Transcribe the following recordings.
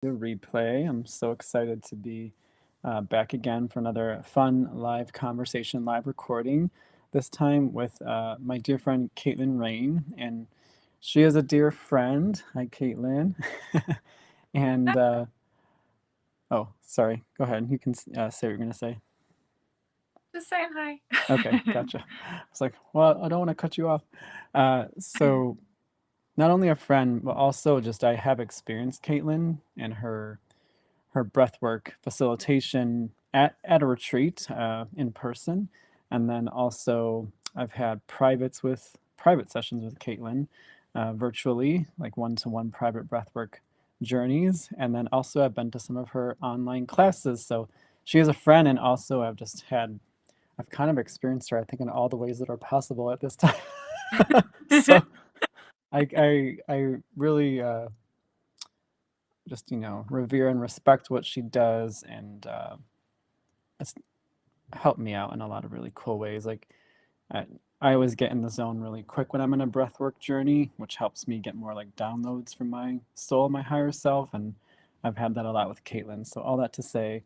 the replay. I'm so excited to be back again for another fun live conversation, live recording, this time with my dear friend Kaitlyn Raine. And she is a dear friend. Hi, Kaitlyn. and, oh, sorry, go ahead. You can say what you're going to say. Just saying hi. Okay, gotcha. I was like, well, I don't want to cut you off. So, not only a friend, but also just I have experienced Kaitlyn and her breathwork facilitation at a retreat in person. And then also I've had private sessions with Kaitlyn virtually, like one-to-one private breathwork journeys. And then also I've been to some of her online classes. So she is a friend, and also I've kind of experienced her, I think, in all the ways that are possible at this time. So I really just revere and respect what she does, and it's helped me out in a lot of really cool ways. Like I, I always get in the zone really quick when I'm in a breathwork journey, which helps me get more like downloads from my soul, my higher self, and I've had that a lot with Kaitlyn. So all that to say,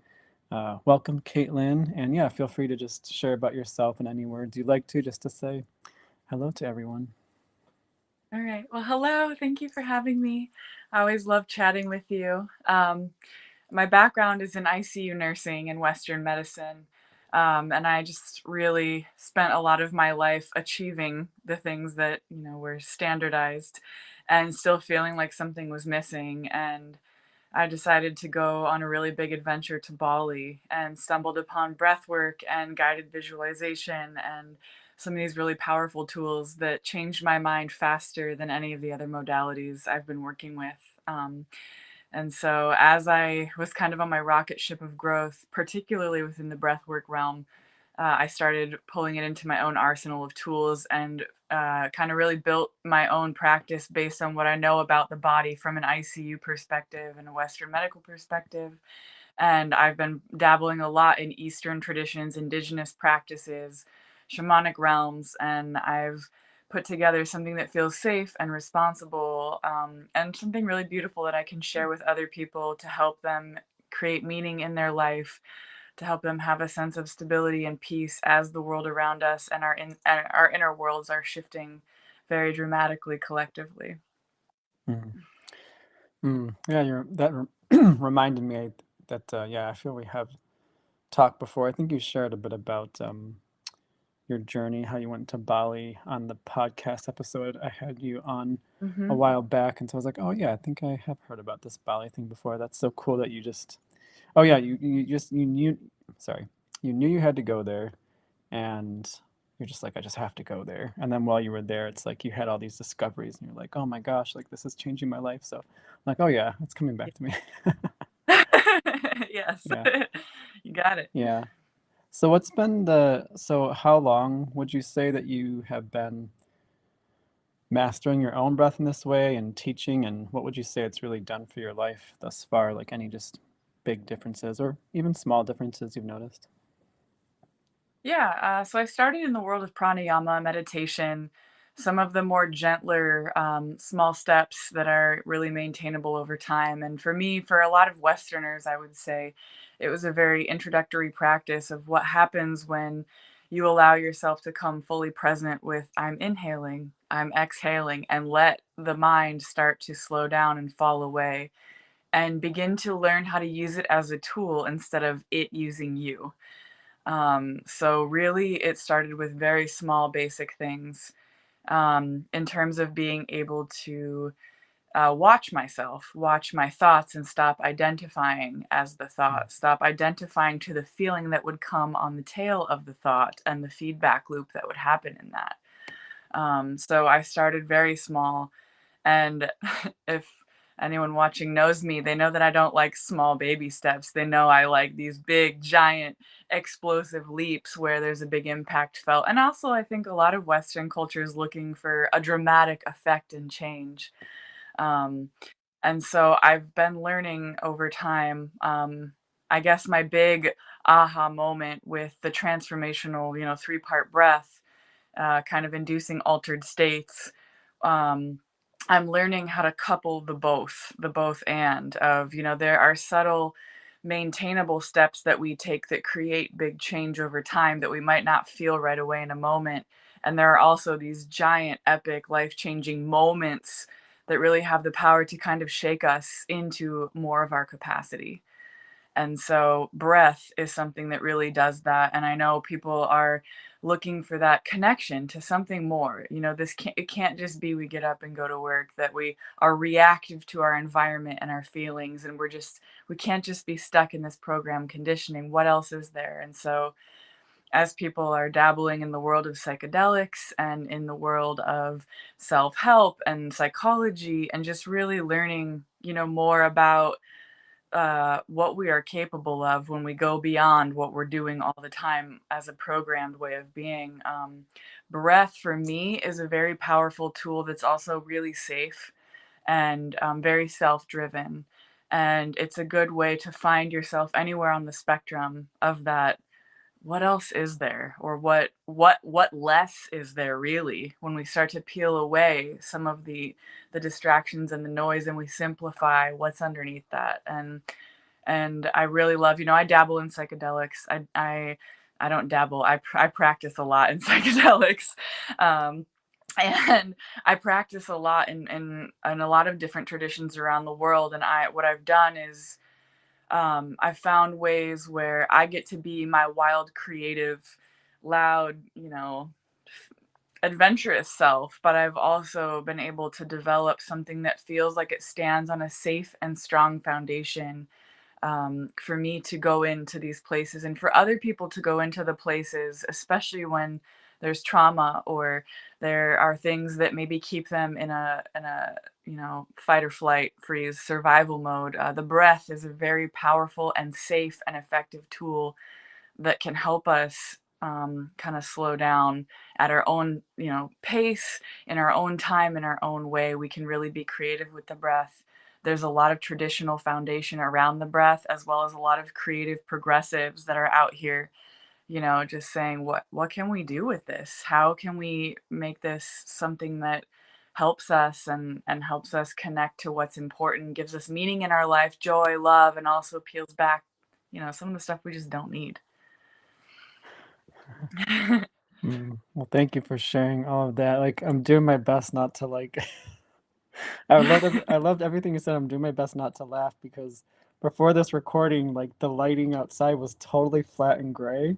welcome, Kaitlyn, and yeah, feel free to just share about yourself and any words you'd like to, just to say hello to everyone. All right. Well, hello. Thank you for having me. I always love chatting with you. My background is in ICU nursing and Western medicine. And I just really spent a lot of my life achieving the things that, were standardized and still feeling like something was missing. And I decided to go on a really big adventure to Bali and stumbled upon breath work and guided visualization and some of these really powerful tools that changed my mind faster than any of the other modalities I've been working with. And so, as I was kind of on my rocket ship of growth, particularly within the breathwork realm, I started pulling it into my own arsenal of tools and kind of really built my own practice based on what I know about the body from an ICU perspective and a Western medical perspective. And I've been dabbling a lot in Eastern traditions, indigenous practices, shamanic realms, and I've put together something that feels safe and responsible, and something really beautiful that I can share with other people to help them create meaning in their life, to help them have a sense of stability and peace as the world around us and our inner worlds are shifting very dramatically collectively. Mm. Yeah, reminded me that yeah, I feel we have talked before. I think you shared a bit about your journey, how you went to Bali on the podcast episode I had you on a Hmm. while back, and so I was like, oh yeah, I think I have heard about this Bali thing before. That's so cool that you just, oh yeah, you knew, sorry, you knew you had to go there, and you're just like, I just have to go there. And then while you were there, it's like you had all these discoveries, and you're like, oh my gosh, like this is changing my life. So I'm like, oh yeah, it's coming back to me. Yes, Yeah, you got it. yeah. So how long would you say that you have been mastering your own breath in this way and teaching, and what would you say it's really done for your life thus far? Like any just big differences or even small differences you've noticed? Yeah, so I started in the world of pranayama meditation, some of the more gentler, small steps that are really maintainable over time. And for me, for a lot of Westerners, I would say it was a very introductory practice of what happens when you allow yourself to come fully present with I'm inhaling, I'm exhaling, and let the mind start to slow down and fall away and begin to learn how to use it as a tool instead of it using you. So really, it started with very small, basic things in terms of being able to watch myself, watch my thoughts, and stop identifying as the thought, stop identifying to the feeling that would come on the tail of the thought and the feedback loop that would happen in that. So I started very small, and if anyone watching knows me, they know that I don't like small baby steps. They know I like these big, giant, explosive leaps where there's a big impact felt. And also, I think a lot of Western culture is looking for a dramatic effect and change. Um, and so I've been learning over time. I guess my big aha moment with the transformational, three-part breath, kind of inducing altered states. Um, I'm learning how to couple the both and of, there are subtle, maintainable steps that we take that create big change over time that we might not feel right away in a moment. And there are also these giant, epic, life changing moments that really have the power to kind of shake us into more of our capacity. And so breath is something that really does that. And I know people are looking for that connection to something more. It can't just be we get up and go to work, that we are reactive to our environment and our feelings. And we can't just be stuck in this program conditioning. What else is there? And so as people are dabbling in the world of psychedelics and in the world of self help and psychology and just really learning, more about what we are capable of when we go beyond what we're doing all the time as a programmed way of being. Breath for me is a very powerful tool that's also really safe and very self driven. And it's a good way to find yourself anywhere on the spectrum of that. What else is there, or what less is there really, when we start to peel away some of the distractions and the noise, and we simplify what's underneath that. And I really love, I dabble in psychedelics. I don't dabble. I practice a lot in psychedelics. Um, and I practice a lot in a lot of different traditions around the world. And what I've done is I've found ways where I get to be my wild, creative, loud, adventurous self, but I've also been able to develop something that feels like it stands on a safe and strong foundation, for me to go into these places and for other people to go into the places, especially when there's trauma or there are things that maybe keep them in a fight or flight, freeze, survival mode. The breath is a very powerful and safe and effective tool that can help us kind of slow down at our own pace, in our own time, in our own way. We can really be creative with the breath. There's a lot of traditional foundation around the breath, as well as a lot of creative progressives that are out here, just saying, what can we do with this? How can we make this something that helps us and helps us connect to what's important, gives us meaning in our life, joy, love, and also peels back, some of the stuff we just don't need. Well, thank you for sharing all of that. Like, I'm doing my best not to like. I loved everything you said. I'm doing my best not to laugh because before this recording, like the lighting outside was totally flat and gray,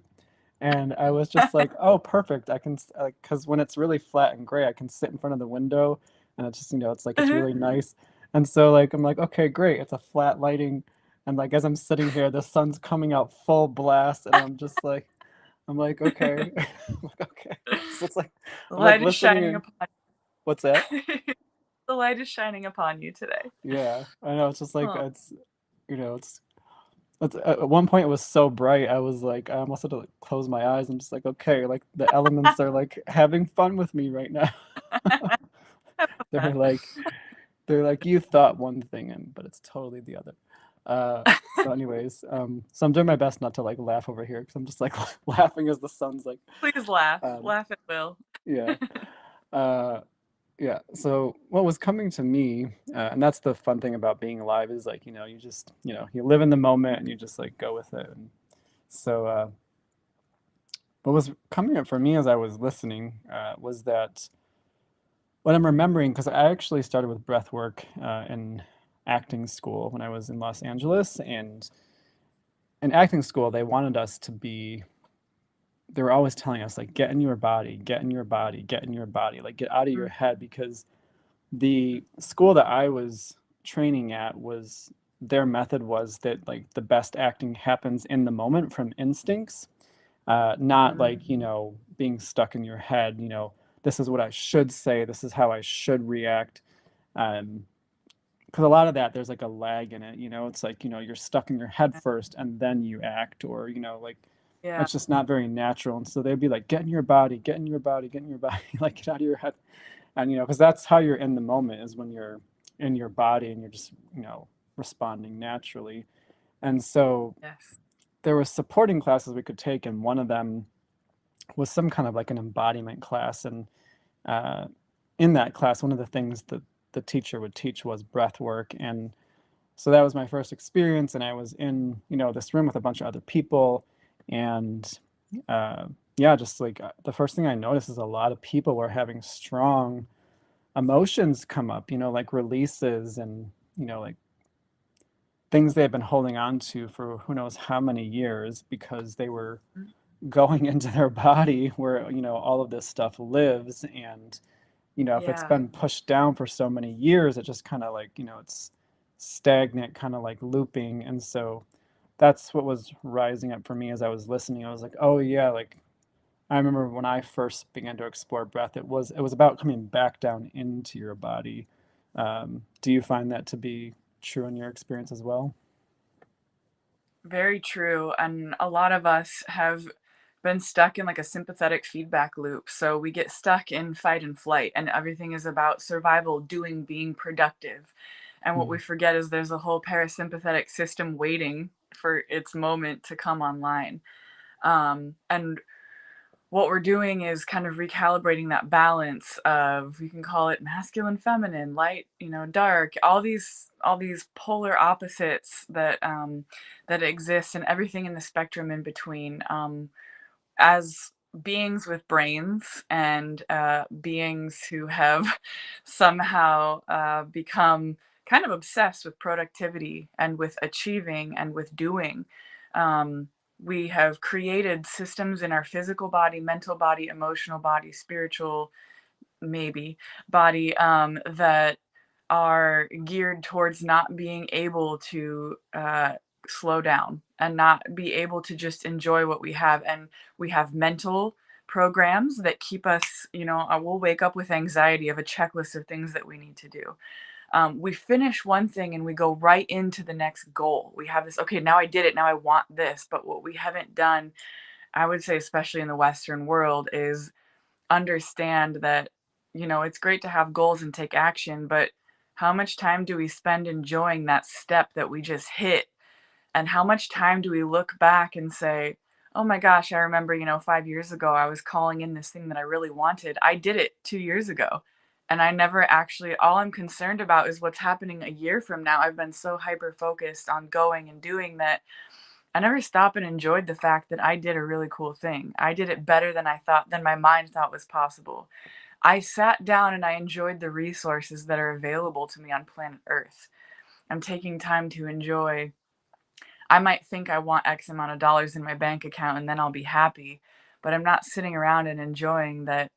and I was just like, "Oh, perfect! I can like because when it's really flat and gray, I can sit in front of the window, and it's just it's like it's really nice." And so like I'm like, "Okay, great! It's a flat lighting," and like as I'm sitting here, the sun's coming out full blast, and I'm like, okay. I'm like, okay. So it's like The I'm like light is listening shining in. upon What's that? the light is shining upon you today. Yeah, I know. It's just like Oh. it's at one point it was so bright. I was like, I almost had to like, close my eyes. I'm just like, okay, like the elements are like having fun with me right now. They're like they're like you thought one thing and but it's totally the other. So anyways, so I'm doing my best not to like laugh over here because I'm just like laughing as the sun's like Please laugh. um Laugh at will. yeah. Uh Yeah. So what was coming to me, and that's the fun thing about being alive is like, you just, you live in the moment and you just like go with it. And so, what was coming up for me as I was listening was that what I'm remembering, because I actually started with breath work in acting school when I was in Los Angeles. And in acting school, they wanted us to be, they were always telling us, like, get in your body, get in your body, get in your body, like, get out of your Mm, head because the school that I was training at was their method was that like the best acting happens in the moment from instincts, not mm, like being stuck in your head. This is what I should say. This is how I should react. Because a lot of that there's like a lag in it. It's like you're stuck in your head first and then you act, or like yeah. it's just not very natural. And so they'd be like, get in your body, get in your body, get in your body, like get out of your head. And because that's how you're in the moment is when you're in your body and you're just responding naturally. And so Yes. there were supporting classes we could take, and one of them was some kind of like an embodiment class. And uh, in that class, one of the things that the teacher would teach was breath work. And so that was my first experience. And I was in, this room with a bunch of other people. And yeah, just like the first thing I noticed is a lot of people were having strong emotions come up, like releases and, like things they had been holding on to for who knows how many years because they were going into their body where, all of this stuff lives. And, if it's Yeah. been pushed down for so many years, it just kind of like, it's stagnant, kind of like looping. And so that's what was rising up for me as I was listening. I was like, oh yeah, like I remember when I first began to explore breath, it was about coming back down into your body. Do you find that to be true in your experience as well? Very true. And a lot of us have been stuck in like a sympathetic feedback loop. So we get stuck in fight and flight, and everything is about survival, doing, being productive. And what we Mm, forget is there's a whole parasympathetic system waiting for its moment to come online. And what we're doing is kind of recalibrating that balance of, you can call it masculine, feminine, light, dark, all these polar opposites that exist, and everything in the spectrum in between. As beings with brains, and beings who have somehow become kind of obsessed with productivity and with achieving and with doing. Um, we have created systems in our physical body, mental body, emotional body, spiritual maybe body, that are geared towards not being able to slow down and not be able to just enjoy what we have. And we have mental programs that keep us, we'll wake up with anxiety of a checklist of things that we need to do. We finish one thing and we go right into the next goal. We have this, okay, now I did it, now I want this. But what we haven't done, I would say, especially in the Western world, is understand that, it's great to have goals and take action, but how much time do we spend enjoying that step that we just hit? And how much time do we look back and say, oh my gosh, I remember, 5 years ago, I was calling in this thing that I really wanted. I did it 2 years ago. And I never actually, all I'm concerned about is what's happening a year from now. I've been so hyper focused on going and doing that I never stopped and enjoyed the fact that I did a really cool thing. I did it better than my mind thought was possible. I sat down and I enjoyed the resources that are available to me on planet Earth. I'm taking time to enjoy. I might think I want X amount of dollars in my bank account and then I'll be happy, but I'm not sitting around and enjoying that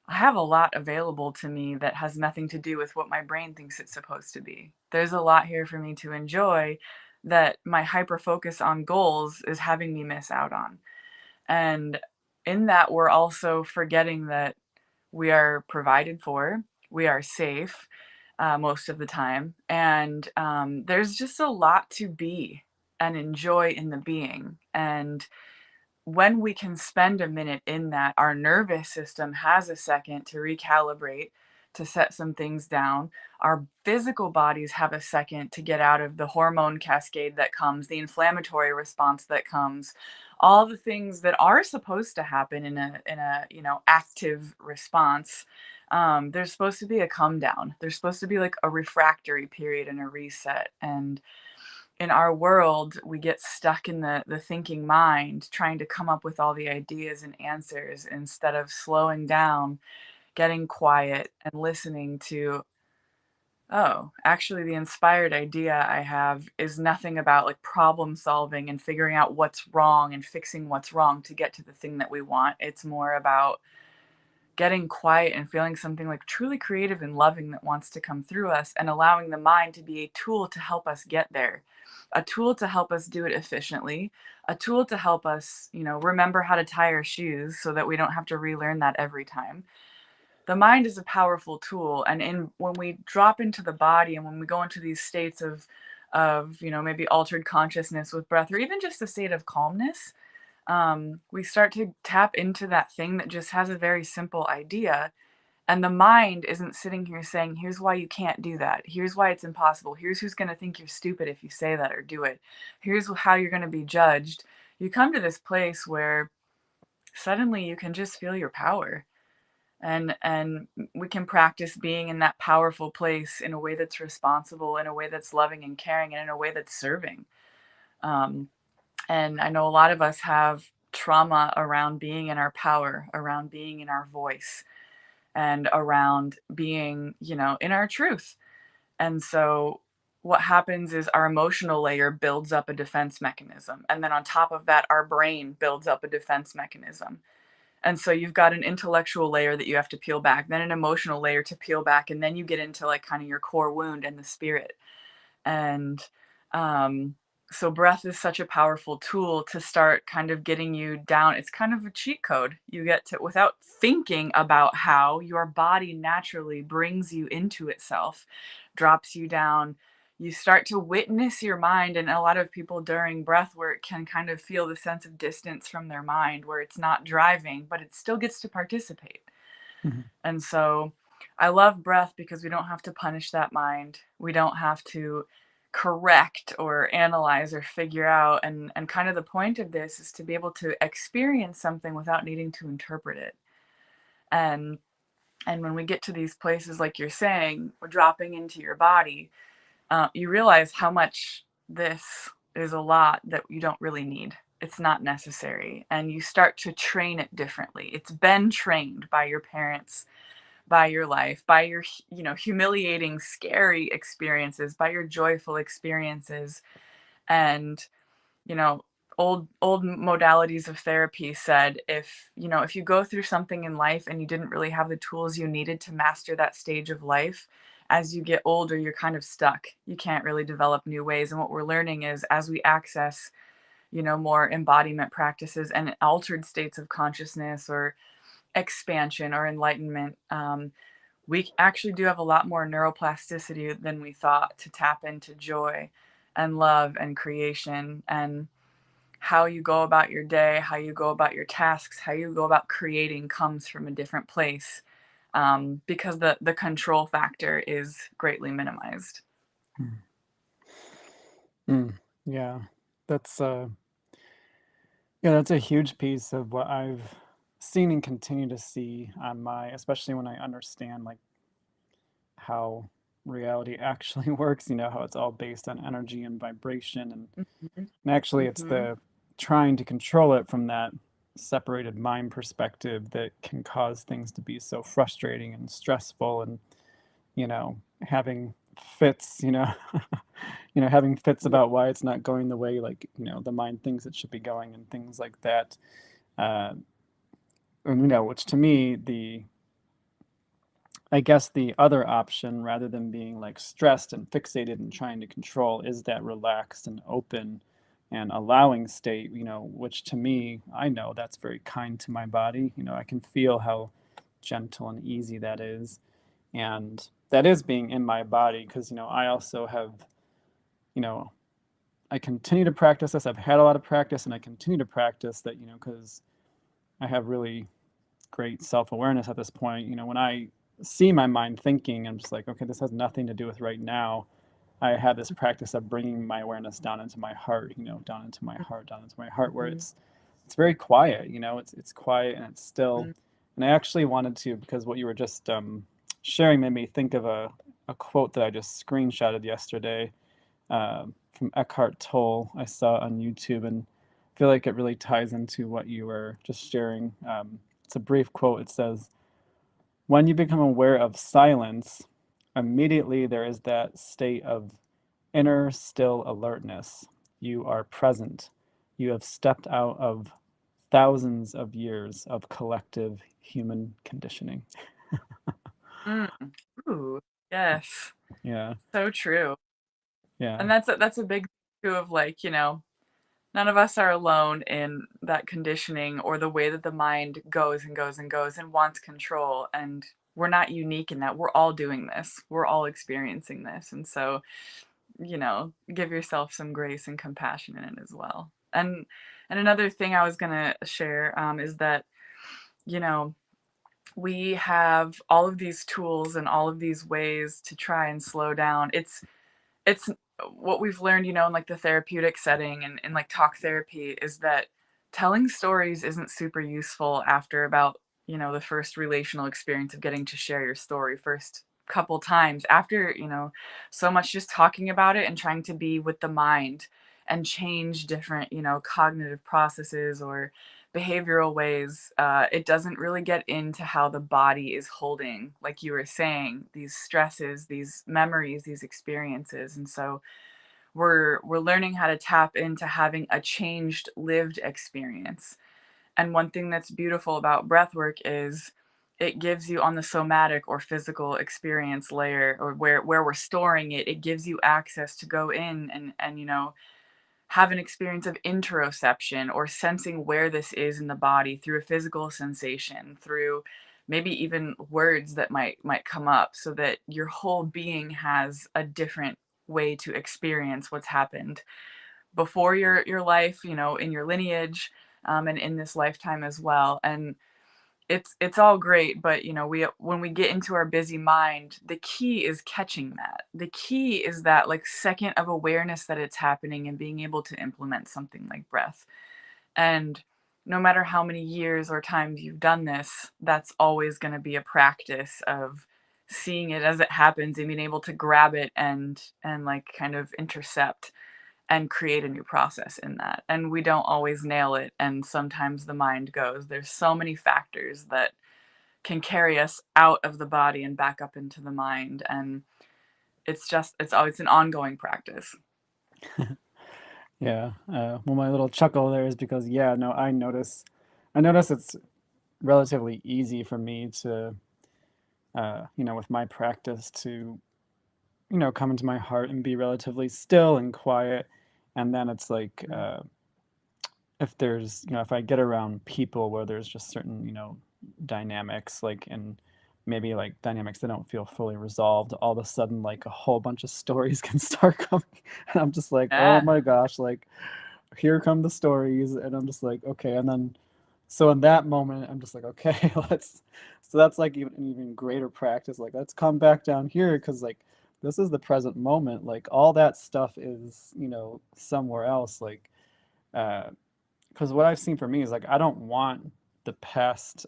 I have a lot available to me that has nothing to do with what my brain thinks it's supposed to be. There's a lot here for me to enjoy that my hyper focus on goals is having me miss out on. And in that, we're also forgetting that we are provided for, we are safe most of the time. And there's just a lot to be and enjoy in the being. And when we can spend a minute in that, our nervous system has a second to recalibrate, to set some things down. Our physical bodies have a second to get out of the hormone cascade that comes, the inflammatory response that comes, all the things that are supposed to happen in a active response. There's supposed to be a come down. There's supposed to be like a refractory period and a reset. And in our world, we get stuck in the thinking mind, trying to come up with all the ideas and answers instead of slowing down, getting quiet, and listening to, oh, actually, the inspired idea I have is nothing about like problem solving and figuring out what's wrong and fixing what's wrong to get to the thing that we want. It's more about getting quiet and feeling something like truly creative and loving that wants to come through us, and allowing the mind to be a tool to help us get there, a tool to help us do it efficiently, a tool to help us, remember how to tie our shoes so that we don't have to relearn that every time. The mind is a powerful tool, and when we drop into the body and when we go into these states of maybe altered consciousness with breath, or even just a state of calmness, we start to tap into that thing that just has a very simple idea. And the mind isn't sitting here saying, here's why you can't do that. Here's why it's impossible. Here's who's going to think you're stupid if you say that or do it. Here's how you're going to be judged. You come to this place where suddenly you can just feel your power. and we can practice being in that powerful place in a way that's responsible, in a way that's loving and caring, and in a way that's serving. Um, and I know a lot of us have trauma around being in our power, around being in our voice, and around being, in our truth. And so what happens is our emotional layer builds up a defense mechanism. And then on top of that, our brain builds up a defense mechanism. And so you've got an intellectual layer that you have to peel back, then an emotional layer to peel back, and then you get into like kind of your core wound and the spirit. And um, so breath is such a powerful tool to start kind of getting you down. It's kind of a cheat code. You get to, without thinking about how your body naturally brings you into itself, drops you down. You start to witness your mind. And a lot of people during breath work can kind of feel the sense of distance from their mind where it's not driving, but it still gets to participate. Mhm. And so I love breath because we don't have to punish that mind. We don't have to correct or analyze or figure out. And kind of the point of this is to be able to experience something without needing to interpret it. And and when we get to these places, like you're saying, we're dropping into your body, you realize how much this is a lot that you don't really need. It's not necessary. And you start to train it differently. It's been trained by your parents, by your life, by your, humiliating, scary experiences, by your joyful experiences. And, you know, old modalities of therapy said if you go through something in life and you didn't really have the tools you needed to master that stage of life, as you get older, you're kind of stuck. You can't really develop new ways. And what we're learning is as we access, more embodiment practices and altered states of consciousness or expansion or enlightenment, we actually do have a lot more neuroplasticity than we thought to tap into joy and love and creation. And how you go about your day, how you go about your tasks, how you go about creating comes from a different place, because the control factor is greatly minimized. Mm. Mm. Yeah, that's yeah, that's a huge piece of what I've seen and continue to see on my, especially when I understand like how reality actually works, how it's all based on energy and vibration Mhm. and actually it's Mhm. the trying to control it from that separated mind perspective that can cause things to be so frustrating and stressful and having fits, having fits Yeah. about why it's not going the way like, the mind thinks it should be going and things like that. Uh, and, which to me, I guess the other option, rather than being like stressed and fixated and trying to control, is that relaxed and open and allowing state, which to me, I know that's very kind to my body. I can feel how gentle and easy that is. And that is being in my body because, I also have, you know, I continue to practice this. I've had a lot of practice and I continue to practice that, because I have really great self-awareness at this point. When I see my mind thinking, I'm just like, okay, this has nothing to do with right now. I have this practice of bringing my awareness down into my heart, down into my heart, down into my heart, where Mhm. it's very quiet. It's quiet and it's still. Mhm. And I actually wanted to, because what you were just sharing made me think of a quote that I just screenshotted yesterday, from Eckhart Tolle. I saw on YouTube and feel like it really ties into what you were just sharing. It's a brief quote. It says, when you become aware of silence, immediately there is that state of inner still alertness. You are present. You have stepped out of thousands of years of collective human conditioning. Mm. Ooh, yes, Yeah, so true. yeah. And that's a big thing too of like, none of us are alone in that conditioning or the way that the mind goes and goes and goes and wants control. And we're not unique in that. We're all doing this. We're all experiencing this. And so, give yourself some grace and compassion in it as well. And another thing I was gonna share, is that, you know, we have all of these tools and all of these ways to try and slow down. It's what we've learned, in like the therapeutic setting and like talk therapy is that telling stories isn't super useful after about the first relational experience of getting to share your story first couple times after, so much just talking about it and trying to be with the mind and change different, cognitive processes or behavioral ways. It doesn't really get into how the body is holding, like you were saying, these stresses, these memories, these experiences. And so we're learning how to tap into having a changed lived experience. And one thing that's beautiful about breath work is it gives you on the somatic or physical experience layer, or where we're storing it, it gives you access to go in and have an experience of interoception or sensing where this is in the body through a physical sensation, through maybe even words that might come up, so that your whole being has a different way to experience what's happened before your life, in your lineage, and in this lifetime as well. And it's all great, but we when we get into our busy mind, the key is catching that. The key is that like second of awareness that it's happening and being able to implement something like breath. And no matter how many years or times you've done this, that's always going to be a practice of seeing it as it happens and being able to grab it and like kind of intercept and create a new process in that. And we don't always nail it. And sometimes the mind goes. There's so many factors that can carry us out of the body and back up into the mind. And it's always an ongoing practice. Yeah. Well, my little chuckle there is because, yeah, no, I notice it's relatively easy for me to, with my practice to, come into my heart and be relatively still and quiet. And then it's like, Mhm. if there's, if I get around people where there's just certain, dynamics, like, and maybe like dynamics that don't feel fully resolved, all of a sudden, like a whole bunch of stories can start coming. And I'm just like, oh Yeah. my gosh, like, here come the stories. And I'm just like, okay. And then, so in that moment, I'm just like, okay, so that's like even an even greater practice. Like, let's come back down here because, like, this is the present moment. Like, all that stuff is, somewhere else. Like, uh, because what I've seen for me is like I don't want the past.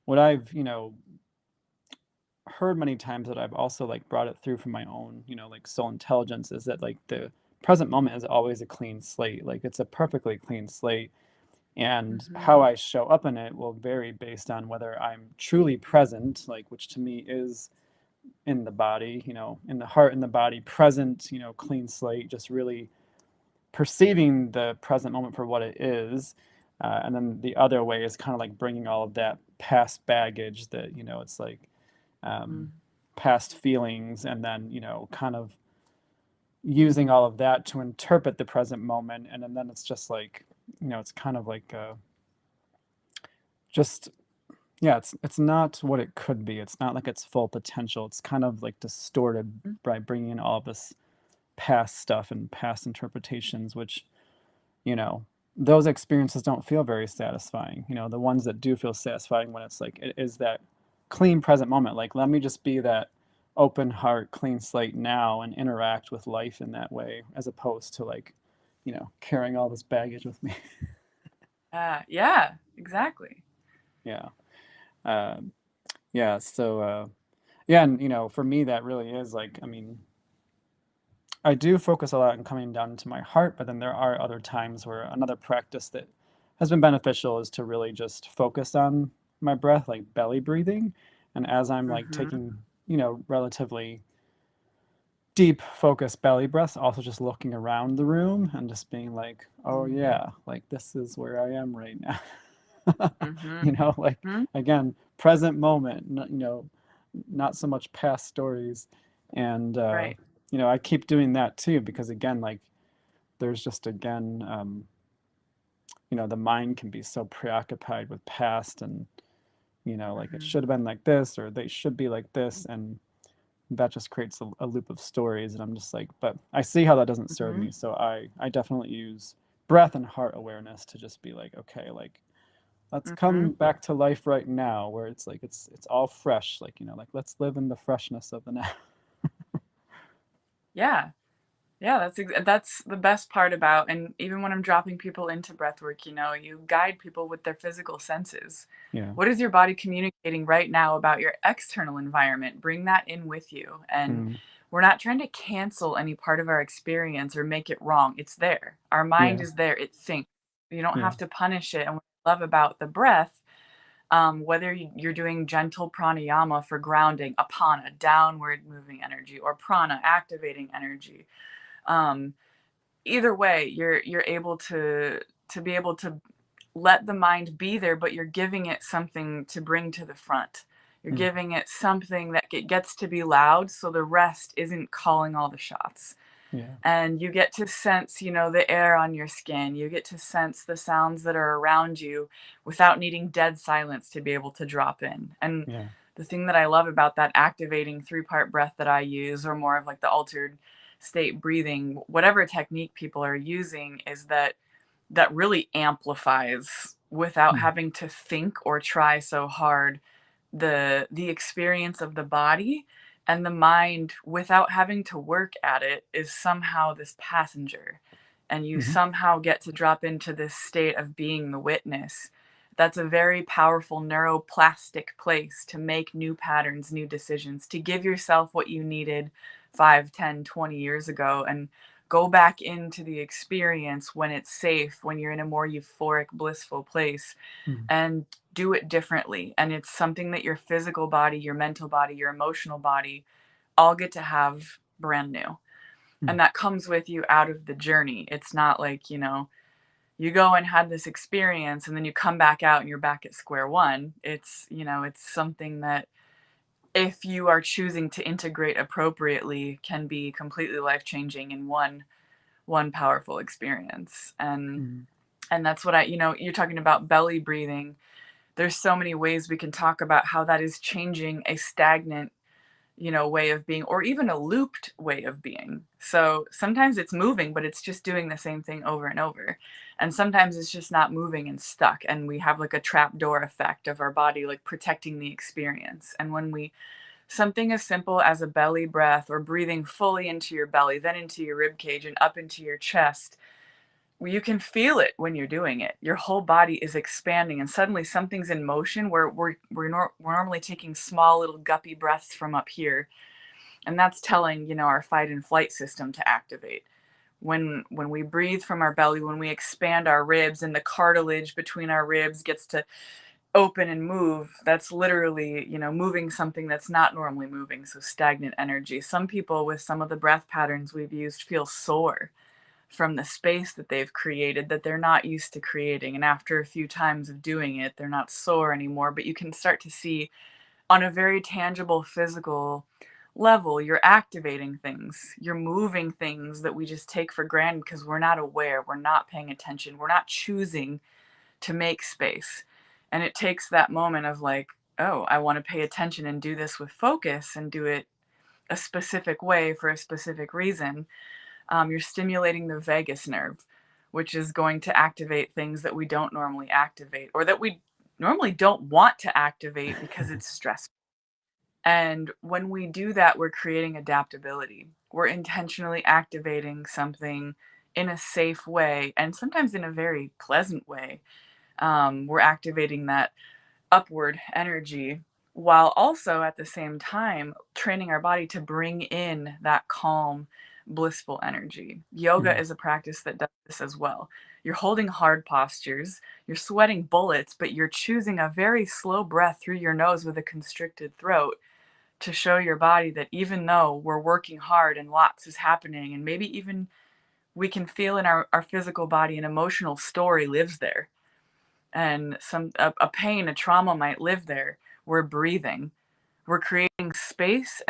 What I've heard many times that I've also like brought it through from my own like soul intelligence is that like the present moment is always a clean slate. Like it's a perfectly clean slate, and how Hmm. I show up in it will vary based on whether I'm truly present, like which to me is in the body, in the heart, in the body, present, clean slate, just really perceiving the present moment for what it is. And then the other way is kind of like bringing all of that past baggage that, it's like um, past feelings, and then, kind of using all of that to interpret the present moment. And then it's just like, it's kind of like just, yeah, it's not what it could be. It's not like its full potential. It's kind of like distorted by bringing in all of this past stuff and past interpretations, which you know, those experiences don't feel very satisfying. The ones that do feel satisfying when it's like it is that clean present moment. Like, let me just be that open heart, clean slate now and interact with life in that way, as opposed to like, carrying all this baggage with me. Yeah, exactly. Yeah. Um, yeah. So, yeah. And, for me, that really is like, I mean, I do focus a lot on coming down into my heart, but then there are other times where another practice that has been beneficial is to really just focus on my breath, like belly breathing. And as I'm like Hmm. taking, relatively deep focus belly breaths, also just looking around the room and just being like, oh yeah, like this is where I am right now. Hmm. Like Hmm. again, present moment, not so much past stories. And Right. I keep doing that too because again, like there's just again, the mind can be so preoccupied with past and like it Hmm. should have been like this or they should be like this, and that just creates a loop of stories. And I'm just like, but I see how that doesn't serve Hmm. me, so I definitely use breath and heart awareness to just be like, okay, like let's Hmm. come back to life right now where it's like it's all fresh, like like let's live in the freshness of the now. Yeah. Yeah, that's the best part about, and even when I'm dropping people into breath work, you guide people with their physical senses. Yeah. What is your body communicating right now about your external environment? Bring that in with you. And Mm. we're not trying to cancel any part of our experience or make it wrong. It's there. Our mind Yeah. is there. It thinks. You don't Yeah. have to punish it. And what I love about the breath, whether you're doing gentle pranayama for grounding, apana, downward moving energy, or prana, activating energy. Um, Either way, you're able to be able to let the mind be there, but you're giving it something to bring to the front. You're Mm. giving it something that gets to be loud, so the rest isn't calling all the shots. Yeah. And you get to sense, the air on your skin. You get to sense the sounds that are around you without needing dead silence to be able to drop in. And Yeah. the thing that I love about that activating three-part breath that I use, or more of like the altered state breathing, whatever technique people are using, is that really amplifies without Mm. having to think or try so hard the experience of the body, and the mind without having to work at it is somehow this passenger, and you Mhm. somehow get to drop into this state of being the witness. That's a very powerful neuroplastic place to make new patterns, new decisions, to give yourself what you needed 5, 10, 20 years ago, and go back into the experience when it's safe, when you're in a more euphoric, blissful place, Mm. and do it differently. And it's something that your physical body, your mental body, your emotional body all get to have brand new. Mm. And that comes with you out of the journey. It's not like, you go and had this experience and then you come back out and you're back at square one. It's something that, if you are choosing to integrate appropriately, can be completely life changing in one powerful experience. Mm. And that's what you're talking about belly breathing. There's so many ways we can talk about how that is changing a stagnant, way of being, or even a looped way of being. So sometimes it's moving, but it's just doing the same thing over and over. And sometimes it's just not moving and stuck. And we have like a trapdoor effect of our body, like protecting the experience. And when something as simple as a belly breath, or breathing fully into your belly, then into your rib cage and up into your chest, you can feel it when you're doing it. Your whole body is expanding, and suddenly something's in motion where we're normally taking small little guppy breaths from up here, and that's telling our fight and flight system to activate. When we breathe from our belly, when we expand our ribs and the cartilage between our ribs gets to open and move, that's literally moving something that's not normally moving. So stagnant energy. Some people with some of the breath patterns we've used feel sore from the space that they've created that they're not used to creating. And after a few times of doing it, they're not sore anymore. But you can start to see on a very tangible physical level, you're activating things, you're moving things that we just take for granted because we're not aware, we're not paying attention, we're not choosing to make space. And it takes that moment of like, oh, I want to pay attention and do this with focus and do it a specific way for a specific reason. You're stimulating the vagus nerve, which is going to activate things that we don't normally activate, or that we normally don't want to activate because it's stressful. And when we do that, we're creating adaptability. We're intentionally activating something in a safe way, and sometimes in a very pleasant way. We're activating that upward energy, while also at the same time training our body to bring in that calm, blissful energy. Yoga Mm. is a practice that does this as well. You're holding hard postures, you're sweating bullets, but you're choosing a very slow breath through your nose with a constricted throat to show your body that even though we're working hard and lots is happening, and maybe even we can feel in our physical body an emotional story lives there, and a pain, a trauma might live there. We're breathing. We're creating space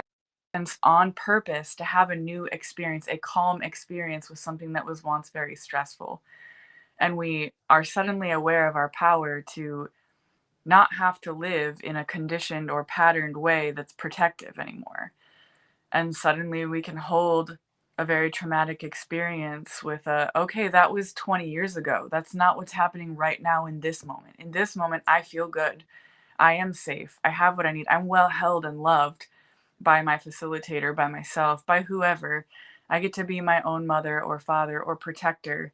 and on purpose to have a new experience, a calm experience with something that was once very stressful. And we are suddenly aware of our power to not have to live in a conditioned or patterned way that's protective anymore. And suddenly we can hold a very traumatic experience with okay, that was 20 years ago. That's not what's happening right now in this moment. In this moment, I feel good. I am safe. I have what I need. I'm well held and loved by my facilitator, by myself, by whoever. I get to be my own mother or father or protector.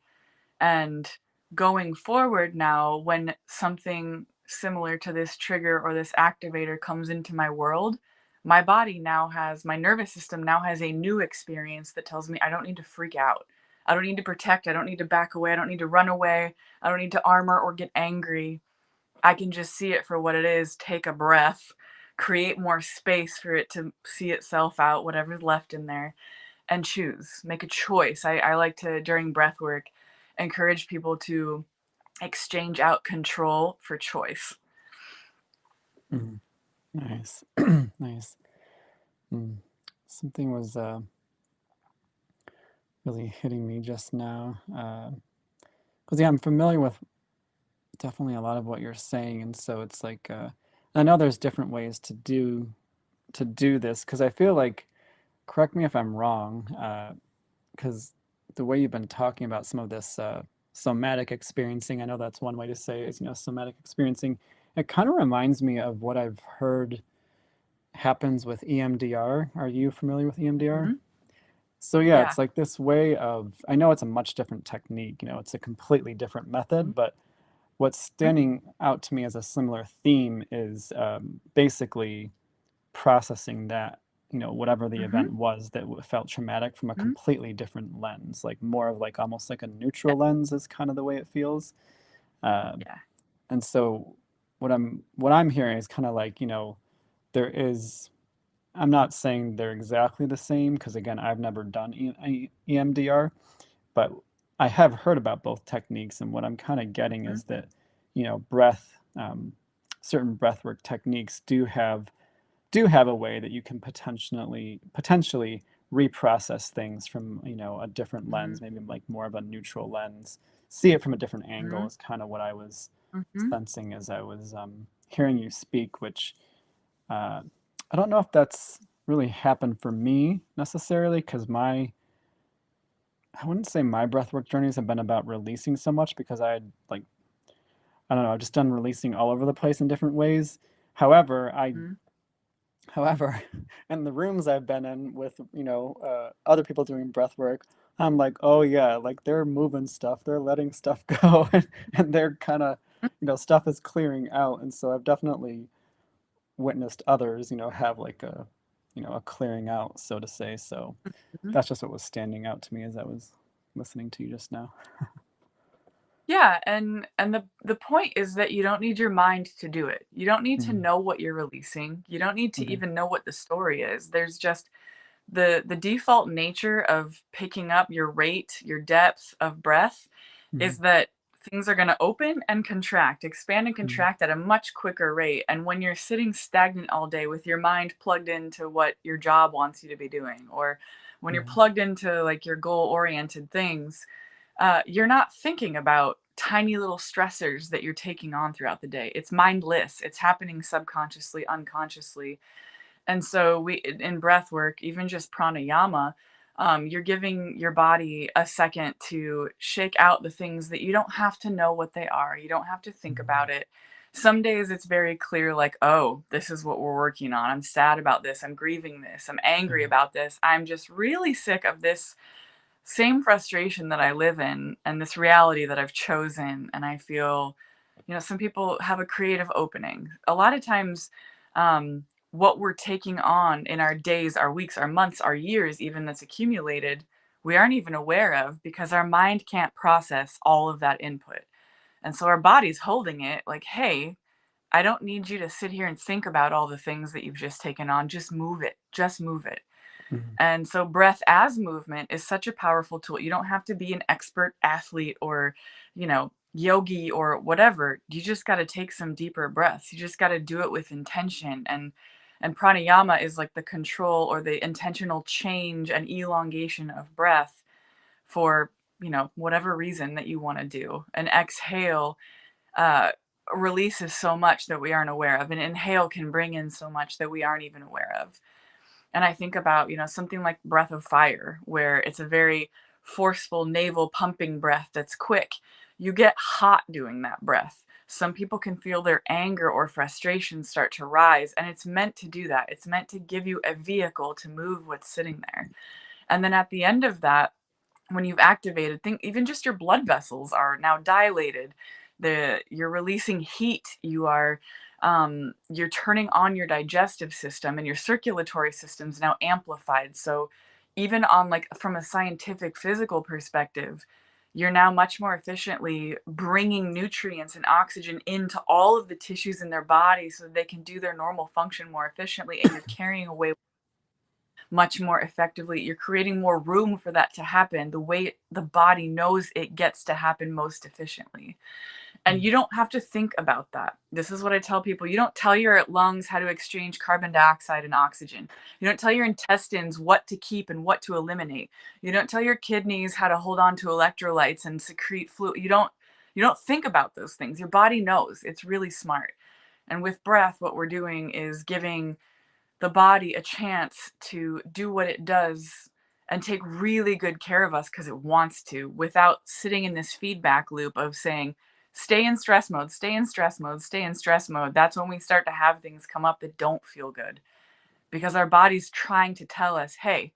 And going forward now, when something similar to this trigger or this activator comes into my world, my body now has, my nervous system now has a new experience that tells me I don't need to freak out. I don't need to protect. I don't need to back away. I don't need to run away. I don't need to armor or get angry. I can just see it for what it is, take a breath, create more space for it to see itself out, whatever's left in there, and choose, make a choice. I like to, during breath work, encourage people to exchange out control for choice. Mhm. Nice. Nice. Mm. Something was really hitting me just now. Because, yeah, I'm familiar with definitely a lot of what you're saying. And so it's like, I know there's different ways to do this because I feel like, correct me if I'm wrong, because the way you've been talking about some of this somatic experiencing, I know that's one way to say it is, somatic experiencing. It kind of reminds me of what I've heard happens with EMDR. Are you familiar with EMDR? Mhm. So yeah, Yeah. it's like this way of, I know it's a much different technique, it's a completely different Mhm. method, but what's standing out to me as a similar theme is basically processing that, whatever the Mhm. event was that felt traumatic from a Mhm. completely different lens, like more of like almost like a Yeah. neutral lens is kind of the way it feels. Uh, Yeah. and so what I'm hearing is kind of like, there is, I'm not saying they're exactly the same because again, I've never done EMDR, but I have heard about both techniques. And what I'm kind of getting Mhm. is that, breath, certain breathwork techniques do have a way that you can potentially reprocess things from a different Mhm. lens, maybe like more of a neutral lens, see it from a different angle Mhm. is kind of what I was Mhm. sensing as I was hearing you speak, which uh, I don't know if that's really happened for me necessarily because I wouldn't say my breathwork journeys have been about releasing so much because I don't know, I've just done releasing all over the place in different ways. However, I Mhm. However, in the rooms I've been in with, other people doing breath work, I'm like, oh yeah, like they're moving stuff, they're letting stuff go, and they're kind of, stuff is clearing out. And so I've definitely witnessed others, have like a clearing out, so to say. So Mhm. that's just what was standing out to me as I was listening to you just now. Yeah, and the point is that you don't need your mind to do it. You don't need to Mhm. know what you're releasing. You don't need to Okay. even know what the story is. There's just the default nature of picking up your rate, your depth of breath Mhm. is that things are going to open and contract, expand and Mhm. contract at a much quicker rate. And when you're sitting stagnant all day with your mind plugged into what your job wants you to be doing, or when you're Yeah. plugged into like your goal oriented things, you're not thinking about tiny little stressors that you're taking on throughout the day. It's mindless. It's happening subconsciously, unconsciously. And so we in breath work, even just pranayama, you're giving your body a second to shake out the things that you don't have to know what they are. You don't have to think Mhm. about it. Some days it's very clear, like, oh, this is what we're working on. I'm sad about this. I'm grieving this. I'm angry Yeah. about this. I'm just really sick of this same frustration that I live in and this reality that I've chosen. And I feel, some people have a creative opening. A lot of times, what we're taking on in our days, our weeks, our months, our years, even that's accumulated, we aren't even aware of because our mind can't process all of that input. And so our body's holding it like, hey, I don't need you to sit here and think about all the things that you've just taken on. Just move it. Just move it. Mhm. And so breath as movement is such a powerful tool. You don't have to be an expert athlete or, yogi or whatever. You just got to take some deeper breaths. You just got to do it with intention, and pranayama is like the control or the intentional change and elongation of breath for, whatever reason that you want to do. An exhale uh releases so much that we aren't aware of. An inhale can bring in so much that we aren't even aware of. And I think about, something like breath of fire, where it's a very forceful navel pumping breath that's quick. You get hot doing that breath. Some people can feel their anger or frustration start to rise, and it's meant to do that. It's meant to give you a vehicle to move what's sitting there. And then at the end of that, when you've activated, think even just your blood vessels are now dilated. You're releasing heat. You're turning on your digestive system, and your circulatory system's now amplified. So even on, like, from a scientific physical perspective, you're now much more efficiently bringing nutrients and oxygen into all of the tissues in their body so they can do their normal function more efficiently, and you're carrying away much more effectively. You're creating more room for that to happen the way the body knows it gets to happen most efficiently. And you don't have to think about that. This is what I tell people. You don't tell your lungs how to exchange carbon dioxide and oxygen. You don't tell your intestines what to keep and what to eliminate. You don't tell your kidneys how to hold on to electrolytes and secrete fluid. You don't think about those things. Your body knows. It's really smart. And with breath, what we're doing is giving the body a chance to do what it does and take really good care of us because it wants to, without sitting in this feedback loop of saying, stay in stress mode, stay in stress mode, stay in stress mode. That's when we start to have things come up that don't feel good, because our body's trying to tell us, hey,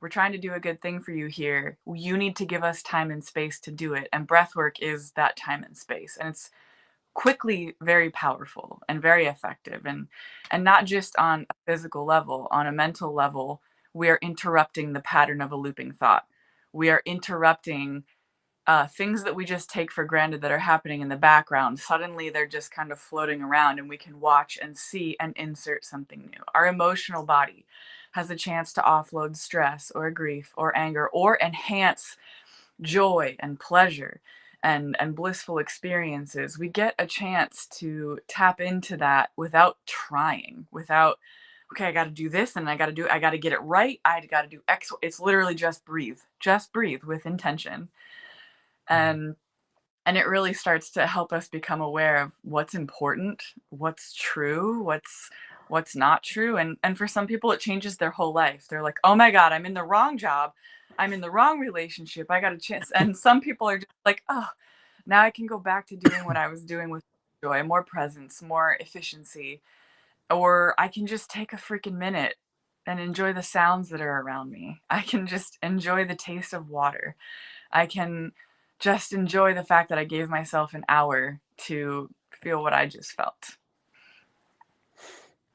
we're trying to do a good thing for you here. You need to give us time and space to do it. And breath work is that time and space. And it's quickly very powerful and very effective, and not just on a physical level, on a mental level. We are interrupting the pattern of a looping thought. We are interrupting things that we just take for granted that are happening in the background. Suddenly they're just kind of floating around, and we can watch and see and insert something new. Our emotional body has a chance to offload stress or grief or anger, or enhance joy and pleasure and blissful experiences. We get a chance to tap into that without trying, without, okay, I got to do this and I got to get it right. I got to do X. It's literally just breathe with intention. And and it really starts to help us become aware of what's important, what's true, what's not true. And for some people it changes their whole life. They're like, "Oh my god, I'm in the wrong job. I'm in the wrong relationship. I got a chance." And some people are just like, "Oh, now I can go back to doing what I was doing with joy, more presence, more efficiency." Or I can just take a freaking minute and enjoy the sounds that are around me. I can just enjoy the taste of water. I can just enjoy the fact that I gave myself an hour to feel what I just felt.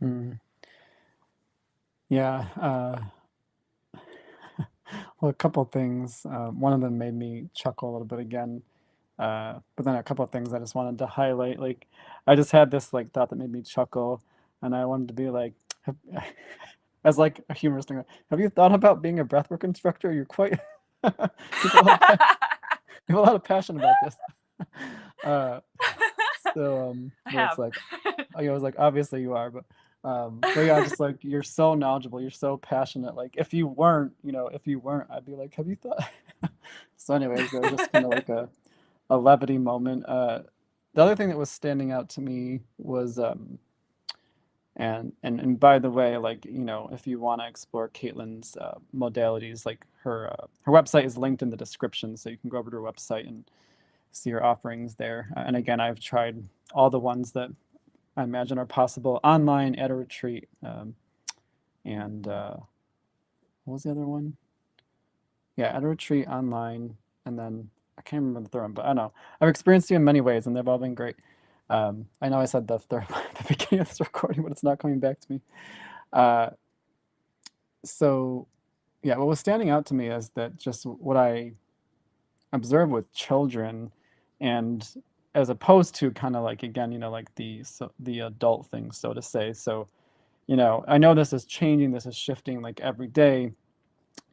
Mm. Yeah. Well, a couple things. One of them made me chuckle a little bit again. But then a couple of things I just wanted to highlight. Like, I just had this like thought that made me chuckle, and I wanted to be like, have, as like a humorous thing. Have you thought about being a breathwork instructor? You're quite you have a lot of you have a lot of passion about this. uh, I where it's have. like, I was like, obviously you are, but yeah, just like you're so knowledgeable, you're so passionate. Like if you weren't, I'd be like, have you thought? So, anyways, it was just kind of like a levity moment. The other thing that was standing out to me was, and by the way, like if you want to explore Kaitlyn's modalities, like her website is linked in the description, so you can go over to her website and see her offerings there. And again, I've tried all the ones that I imagine are possible online at a retreat. And what was the other one? Yeah, at a retreat online, and then I can't remember the third one, but I don't know. I've experienced you in many ways, and they've all been great. I know I said the third one at the beginning of this recording, but it's not coming back to me. Uh, so, yeah, what was standing out to me is that just what I observe with children, and as opposed to kind of like again, like the adult thing, so to say. So, I know this is changing, this is shifting like every day.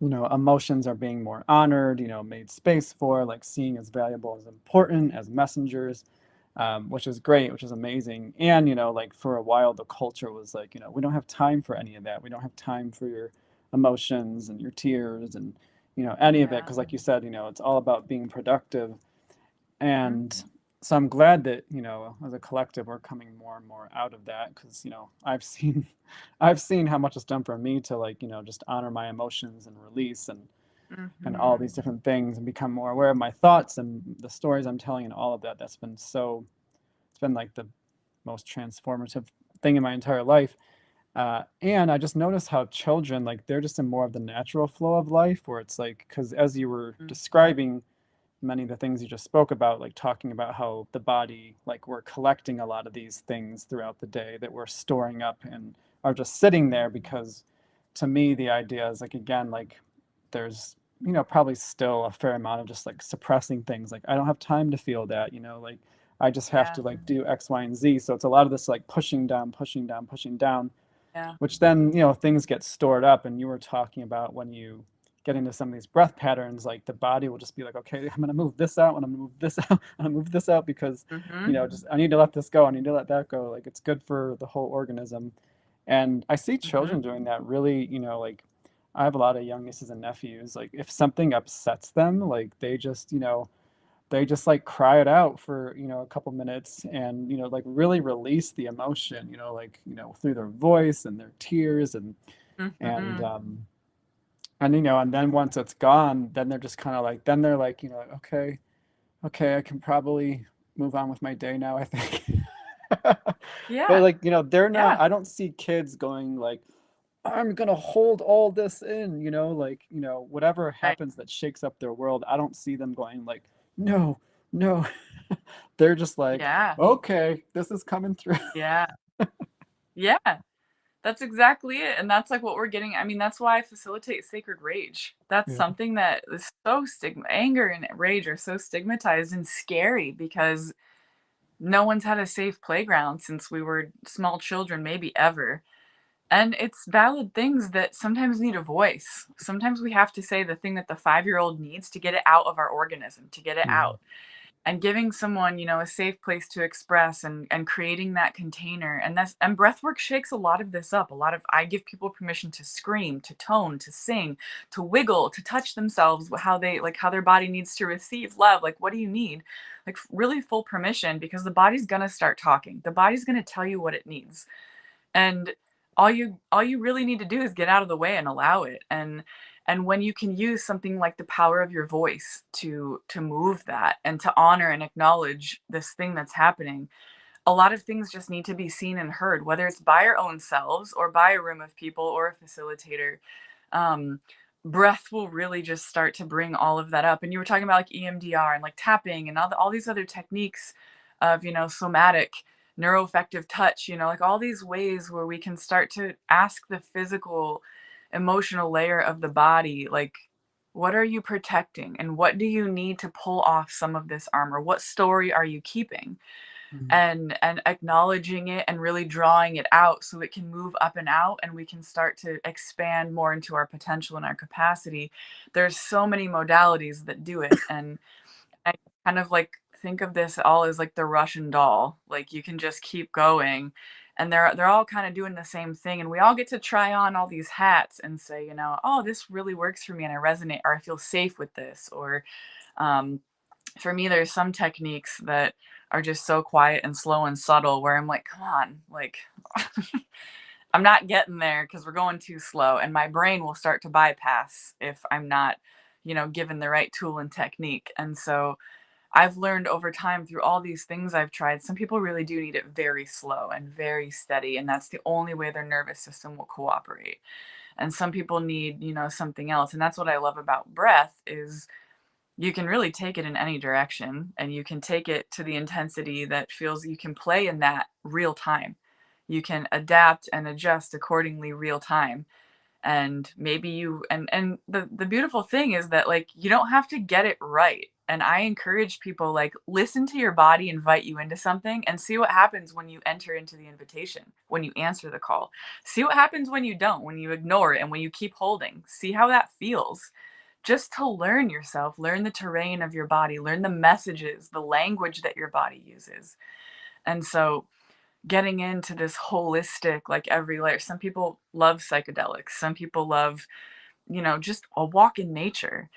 Emotions are being more honored, made space for, like seeing as valuable as important as messengers, which is great, which is amazing. And, like for a while, the culture was like, we don't have time for any of that. We don't have time for your emotions and your tears and, any of it. Yeah. Cause like you said, it's all about being productive. And Mhm. so I'm glad that, as a collective, we're coming more and more out of that because, I've seen, I've seen how much it's done for me to like, just honor my emotions and release and all Mhm. these different things and become more aware of my thoughts and the stories I'm telling and all of that. That's been it's been like the most transformative thing in my entire life. And I just noticed how children, like, they're just in more of the natural flow of life where it's like, because as you were Mm. describing many of the things you just spoke about, like talking about how the body, like we're collecting a lot of these things throughout the day that we're storing up and are just sitting there because to me, the idea is like, again, like there's, probably still a fair amount of just like suppressing things. Like, I don't have time to feel that, like I just have Yeah. to like do X, Y, and Z. So it's a lot of this like pushing down, pushing down, pushing down, Yeah. which then, things get stored up. And you were talking about when you get into some of these breath patterns, like the body will just be like, okay, I'm going to move this out and I'm going to move this out. I'm going to move this out because, Mhm. just, I need to let this go. I need to let that go. Like it's good for the whole organism. And I see Mhm. children doing that really, like I have a lot of young nieces and nephews. Like if something upsets them, like they just like cry it out for a couple minutes and like really release the emotion, like through their voice and their tears and Mhm. and then once it's gone, then they're just kind of like then they're like like, okay, okay, I can probably move on with my day now, I think. But Yeah. like they're not, Yeah. I don't see kids going like, I'm gonna hold all this in, like, whatever Right. happens that shakes up their world, I don't see them going like, no, no. They're just like, Yeah. okay, this is coming through. Yeah. Yeah. That's exactly it, and that's, like, what we're getting. I mean, that's why I facilitate sacred rage. That's Yeah. something that is so anger and rage are so stigmatized and scary because no one's had a safe playground since we were small children, maybe ever, and it's valid things that sometimes need a voice. Sometimes we have to say the thing that the five-year-old needs to get it out of our organism, to get it Mhm. out. And giving someone, a safe place to express and creating that container. And breath work shakes a lot of this up. I give people permission to scream, to tone, to sing, to wiggle, to touch themselves, how their body needs to receive love. Like, what do you need? Like, really full permission, because the body's gonna start talking. The body's gonna tell you what it needs. And all you really need to do is get out of the way and allow it. And when you can use something like the power of your voice to move that and to honor and acknowledge this thing that's happening, a lot of things just need to be seen and heard, whether it's by our own selves or by a room of people or a facilitator. um, Breath will really just start to bring all of that up. And you were talking about like EMDR and like tapping and all these other techniques of, somatic, neuroaffective touch, like all these ways where we can start to ask the physical, emotional layer of the body, like, what are you protecting and what do you need to pull off some of this armor? What story are you keeping? Mhm. And acknowledging it and really drawing it out so it can move up and out and we can start to expand more into our potential and our capacity. There's so many modalities that do it, and I kind of like think of this all as like the Russian doll. Like, you can just keep going and they're all kind of doing the same thing, and we all get to try on all these hats and say, oh, this really works for me and I resonate, or I feel safe with this. Or um for me, there's some techniques that are just so quiet and slow and subtle where I'm like, come on, like, I'm not getting there because we're going too slow. And my brain will start to bypass if I'm not, given the right tool and technique. And so I've learned over time through all these things I've tried, some people really do need it very slow and very steady. And that's the only way their nervous system will cooperate. And some people need, something else. And that's what I love about breath is you can really take it in any direction, and you can take it to the intensity that feels you can play in that real time. You can adapt and adjust accordingly real time. And maybe and the beautiful thing is that, like, you don't have to get it right. And I encourage people, like, listen to your body invite you into something and see what happens when you enter into the invitation, when you answer the call. See what happens when you don't, when you ignore it and when you keep holding. See how that feels, just to learn yourself, learn the terrain of your body, learn the messages, the language that your body uses. And so getting into this holistic, like every layer. Some people love psychedelics. Some people love, just a walk in nature.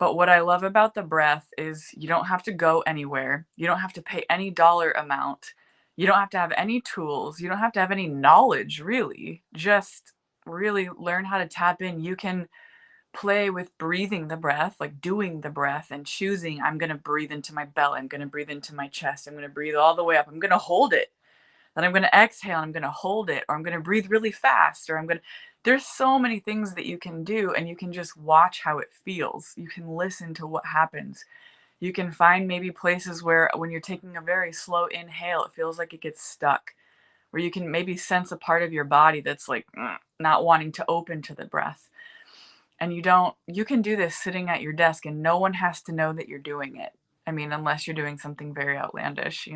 But what I love about the breath is you don't have to go anywhere. You don't have to pay any dollar amount. You don't have to have any tools. You don't have to have any knowledge, really. Just really learn how to tap in. You can play with breathing the breath, like doing the breath and choosing, I'm going to breathe into my belly. I'm going to breathe into my chest. I'm going to breathe all the way up. I'm going to hold it. then I'm going to exhale and I'm going to hold it, or I'm going to breathe really fast, or there's so many things that you can do, and you can just watch how it feels. You can listen to what happens. You can find maybe places where when you're taking a very slow inhale, it feels like it gets stuck, where you can maybe sense a part of your body that's like not wanting to open to the breath. And you can do this sitting at your desk, and no one has to know that you're doing it. I mean, unless you're doing something very outlandish.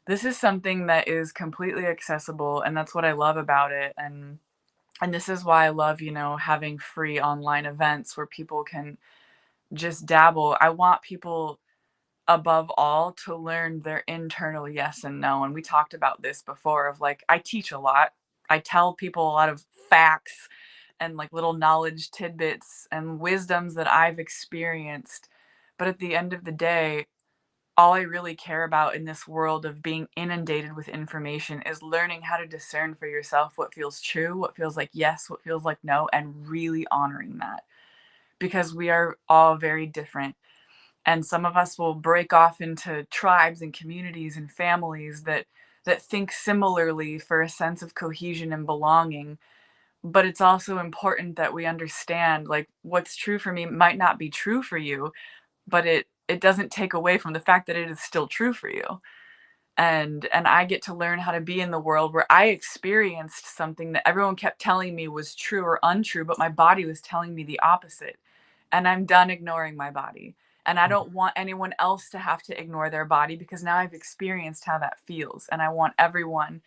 This is something that is completely accessible, and that's what I love about it. And this is why I love, having free online events where people can just dabble. I want people above all to learn their internal yes and no. And we talked about this before of like, I teach a lot. I tell people a lot of facts and like little knowledge tidbits and wisdoms that I've experienced. But at the end of the day, all I really care about in this world of being inundated with information is learning how to discern for yourself what feels true, what feels like yes, what feels like no, and really honoring that, because we are all very different. And some of us will break off into tribes and communities and families that think similarly for a sense of cohesion and belonging. But it's also important that we understand, like, what's true for me might not be true for you, but it doesn't take away from the fact that it is still true for you. And I get to learn how to be in the world where I experienced something that everyone kept telling me was true or untrue, but my body was telling me the opposite. And I'm done ignoring my body. And I don't want anyone else to have to ignore their body, because now I've experienced how that feels. And I want everyone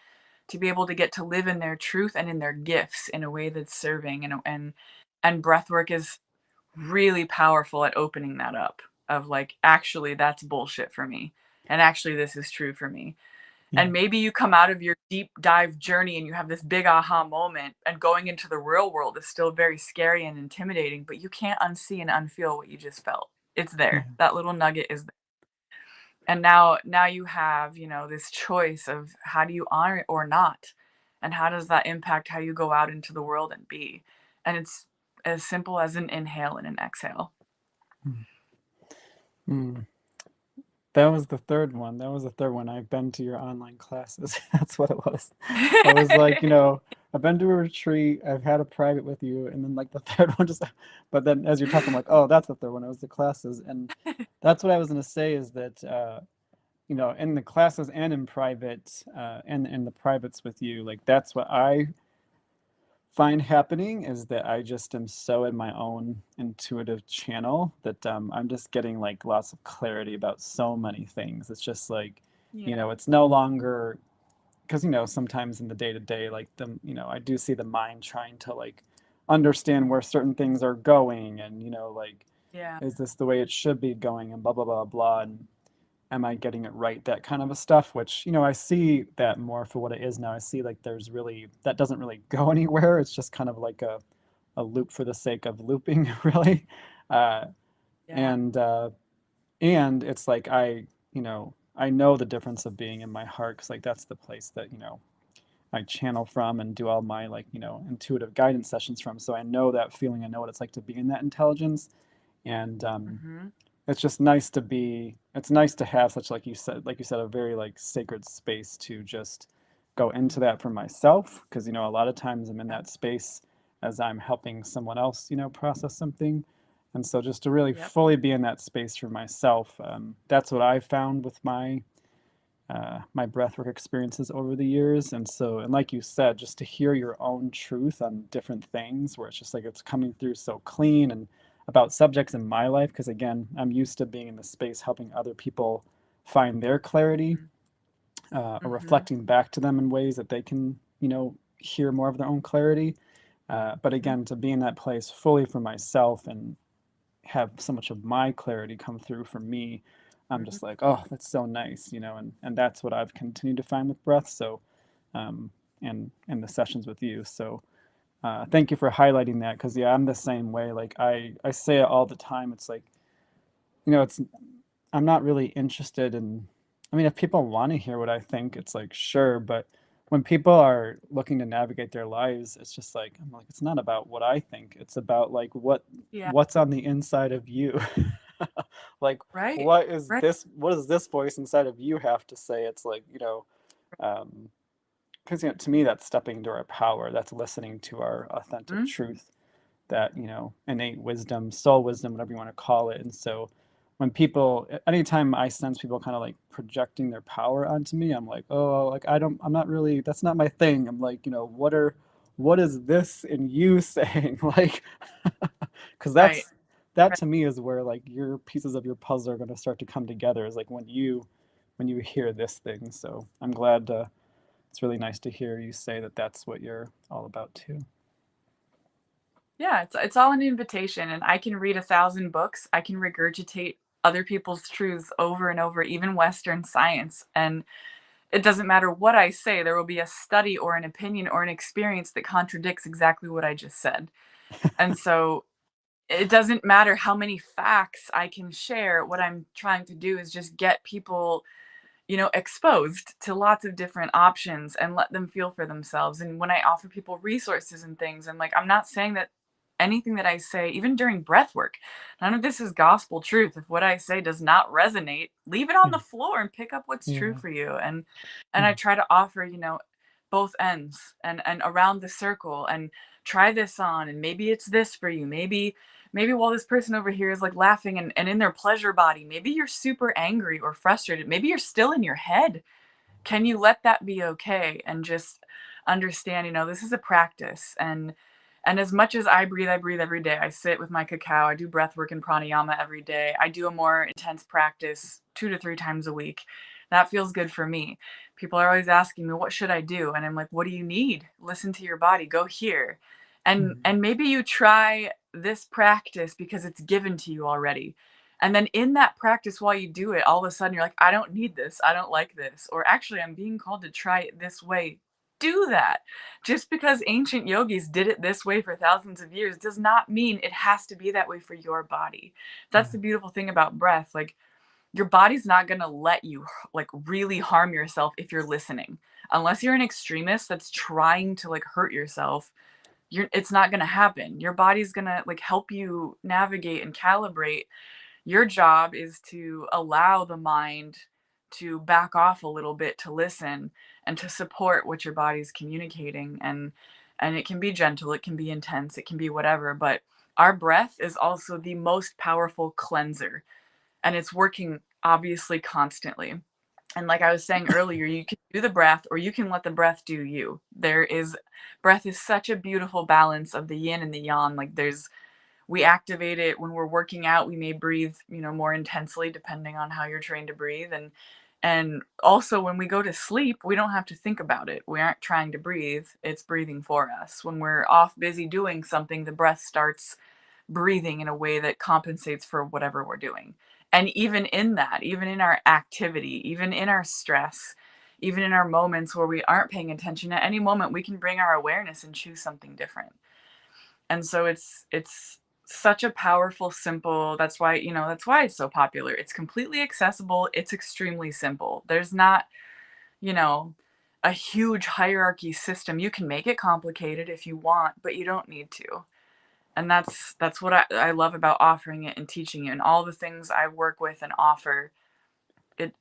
to be able to get to live in their truth and in their gifts in a way that's serving. And breath work is really powerful at opening that up, of like, actually that's bullshit for me, and actually this is true for me. Yeah. And maybe you come out of your deep dive journey and you have this big aha moment, and going into the real world is still very scary and intimidating, but you can't unsee and unfeel what you just felt. It's Yeah. there. That little nugget is there. And now you have, this choice of how do you honor it or not? And how does that impact how you go out into the world and be? And it's as simple as an inhale and an exhale. Mm. Mm. That was the third one. That was the third one. I've been to your online classes. That's what it was. I was like, I've been to a retreat, I've had a private with you, and then like the third one just, but then as you're talking, I'm like, oh, that's the third one. It was the classes. And that's what I was going to say is that, in the classes and in private, and in the privates with you, like that's what I find happening is that I just am so in my own intuitive channel that I'm just getting like lots of clarity about so many things. It's just like, Yeah. it's no longer because, sometimes in the day to day, like I do see the mind trying to like understand where certain things are going and, like, Yeah. is this the way it should be going and blah, blah, blah, blah. And am I getting it right? That kind of a stuff, which, I see that more for what it is now. I see like that doesn't really go anywhere. It's just kind of like a loop for the sake of looping, really. Uh, Yeah. and, uh, and it's like, I know the difference of being in my heart. Cause like, that's the place that, I channel from and do all my like, intuitive guidance sessions from. So I know that feeling. I know what it's like to be in that intelligence. And, Mhm. it's nice to have such like you said a very like sacred space to just go into Mhm. that for myself, because a lot of times I'm in Yep. that space as I'm helping someone else process something. And so just to really Yep. fully be in that space for myself, that's what I found with my breathwork experiences over the years. And like you said, just to hear your own truth on different things, where it's just like it's coming through so clean and about subjects in my life. Because again, I'm used to being in the space helping other people find their clarity, Mhm. or Mhm. reflecting back to them in ways that they can, hear more of their own clarity. But Mhm. again, to be in that place fully for myself and have so much of my clarity come through for me, I'm Mhm. just like, oh, that's so nice, and that's what I've continued to find with breath. So, and the sessions with you. So, thank you for highlighting that, because yeah, I'm the same way. Like I say it all the time. It's like, it's I'm not really interested in. I mean, if people want to hear what I think, it's like sure, but when people are looking to navigate their lives, it's just like I'm like it's not about what I think. It's about like Yeah. what's on the inside of you. Like Right. what is Right. this? What does this voice inside of you have to say? It's like Because to me, that's stepping into our power. That's listening to our authentic Mhm. truth, that innate wisdom, soul wisdom, whatever you want to call it. And so when people, anytime I sense people kind of like projecting their power onto me, I'm like, oh, like I'm not really, that's not my thing. I'm like, what is this in you saying? Like, because Right. that Right. to me is where like your pieces of your puzzle are going to start to come together, is like when you hear this thing. So I'm glad, it's really nice to hear you say that that's what you're all about too. Yeah, it's all an invitation, and I can read 1,000 books. I can regurgitate other people's truths over and over, even Western science, and it doesn't matter what I say, there will be a study or an opinion or an experience that contradicts exactly what I just said. And so it doesn't matter how many facts I can share. What I'm trying to do is just get people, exposed to lots of different options and let them feel for themselves. And when I offer people resources and things, I'm like, I'm not saying that anything that I say, even during breath work, none of this is gospel truth. If what I say does not resonate, leave it on the Mm, floor and pick up what's true yeah. for you. And I Mm, try to offer, both ends and around the circle, and try this on, and maybe it's this for you. Maybe while this person over here is like laughing and in their pleasure body, maybe you're super angry or frustrated. Maybe you're still in your head. Can you let that be okay and just understand, this is a practice. And as much as I breathe every day. I sit with my cacao, I do breath work and pranayama every day. I do a more intense practice 2 to 3 times a week. That feels good for me. People are always asking me, what should I do? And I'm like, what do you need? Listen to your body, go here. And mm, and maybe you try this practice because it's given to you already. And then in that practice, while you do it, all of a sudden you're like, I don't need this. I don't like this. Or actually, I'm being called to try it this way. Do that. Just because ancient yogis did it this way for thousands of years does not mean it has to be that way for your body. That's yeah. the beautiful thing about breath. Like, your body's not going to let you like really harm yourself if you're listening. Unless you're an extremist that's trying to like hurt yourself, it's not going to happen. Your body's going to like help you navigate and calibrate. Your job is to allow the mind to back off a little bit, to listen and to support what your body's communicating. And it can be gentle, it can be intense, it can be whatever, but our breath is also the most powerful cleanser, and it's working obviously constantly. And like I was saying earlier, you can do the breath or you can let the breath do you. Breath is such a beautiful balance of the yin and the yang. Like, we activate it when we're working out. We may breathe, more intensely depending on how you're trained to breathe. And also when we go to sleep, we don't have to think about it. We aren't trying to breathe. It's breathing for us. When we're off busy doing something, the breath starts breathing in a way that compensates for whatever we're doing. And even in that, even in our activity, even in our stress, even in our moments where we aren't paying attention, at any moment we can bring our awareness and choose something different. And so it's such a powerful, simple, that's why it's so popular. It's completely accessible, it's extremely simple. There's not, you know, a huge hierarchy system. You can make it complicated if you want, but you don't need to. And that's what I love about offering it and teaching it and all the things I work with and offer.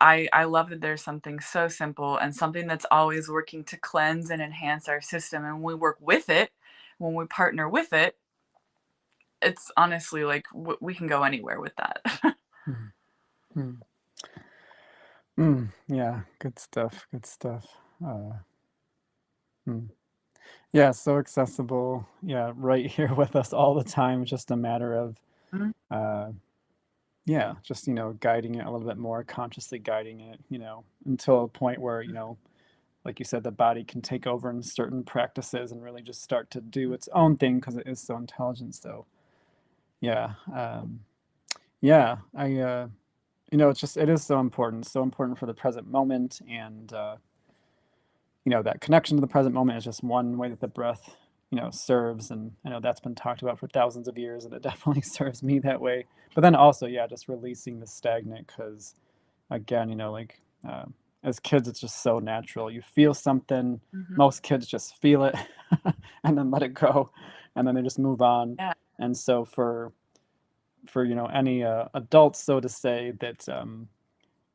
I love that there's something so simple and something that's always working to cleanse and enhance our system. And when we work with it, when we partner with it, it's honestly like we can go anywhere with that. Mm, mm, yeah, good stuff. Good stuff. Uh, mm. Yeah, so accessible. Yeah, right here with us all the time. Just a matter of, Mhm. uh, yeah, just guiding it a little bit more, consciously guiding it. Until a point where like you said, the body can take over in certain practices and really just start to do its own thing because it is so intelligent. So yeah, yeah, it is so important for the present moment. And that connection to the present moment is just one way that the breath serves. And I know that's been talked about for thousands of years, and it definitely serves me that way. But then also, yeah, just releasing the stagnant, because again, like, as kids, it's just so natural. You feel something, Mhm. most kids just feel it and then let it go, and then they just move on. Yeah. And so for any adults, so to say, that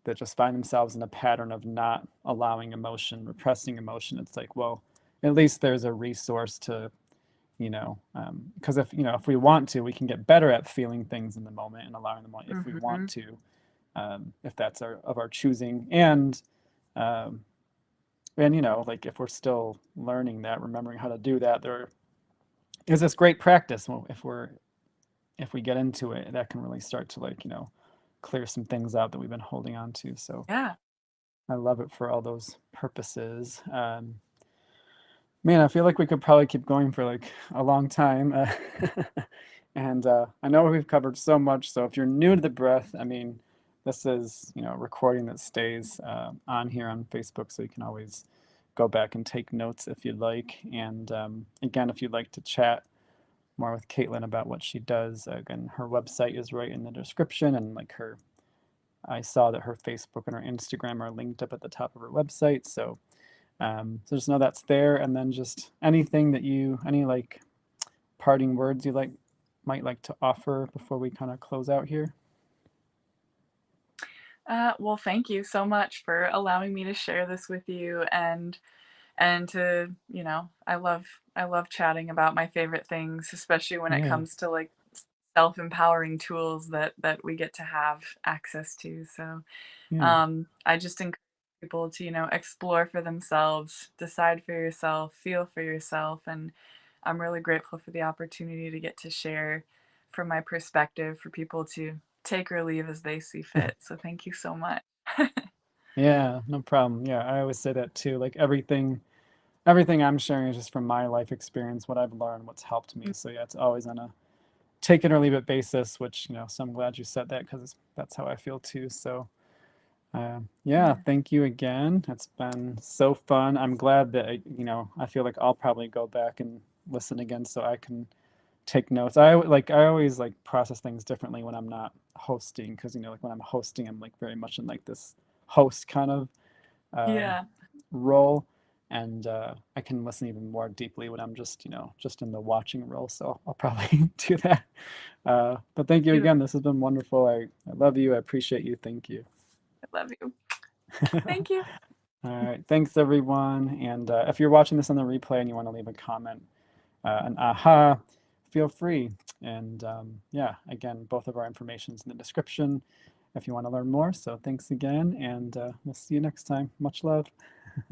that just find themselves in a pattern of not allowing emotion, repressing emotion. It's like, well, at least there's a resource to, because if we want to, we can get better at feeling things in the moment and allowing them if we want Mhm. to, if that's of our choosing. Um, and like if we're still learning that, remembering how to do that, there is this great practice. If we get into it, that can really start to clear some things out that we've been holding on to. So Yeah. I love it for all those purposes. Man, I feel like we could probably keep going for like a long time. And I know we've covered so much. So if you're new to the breath, I mean, this is, a recording that stays on here on Facebook. So you can always go back and take notes if you'd like. And again, if you'd like to chat more with Kaitlyn about what she does, again, her website is right in the description. And I saw that her Facebook and her Instagram are linked up at the top of her website. So just know that's there, and then just anything that any like parting words you might like to offer before we kind of close out here. Well, thank you so much for allowing me to share this with you, and to, I love chatting about my favorite things, especially when it Yeah, comes to like self-empowering tools that we get to have access to. So yeah, I just encourage people to, explore for themselves, decide for yourself, feel for yourself. And I'm really grateful for the opportunity to get to share from my perspective for people to take or leave as they see fit. So thank you so much. yeah. No problem. Yeah, I always say that too. Like everything I'm sharing is just from my life experience, what I've learned, what's helped me. So yeah, it's always on a take it or leave it basis. Which so I'm glad you said that because that's how I feel too. So. Yeah, Yeah. thank you again. It's been so fun. I'm glad that I feel like I'll probably go back and listen again so I can take notes. I always like process things differently when I'm not hosting because like when I'm hosting, I'm like very much in like this host kind of um, Yeah. role, and I can listen even more deeply when I'm just in the watching role. So I'll probably do that. But thank you Beautiful. again. This has been wonderful. I love you. I appreciate you. Thank you. I love you. Thank you. All right. Thanks, everyone. And if you're watching this on the replay and you want to leave a comment, an aha, feel free. And yeah, again, both of our information is in the description if you want to learn more. So thanks again, and we'll see you next time. Much love.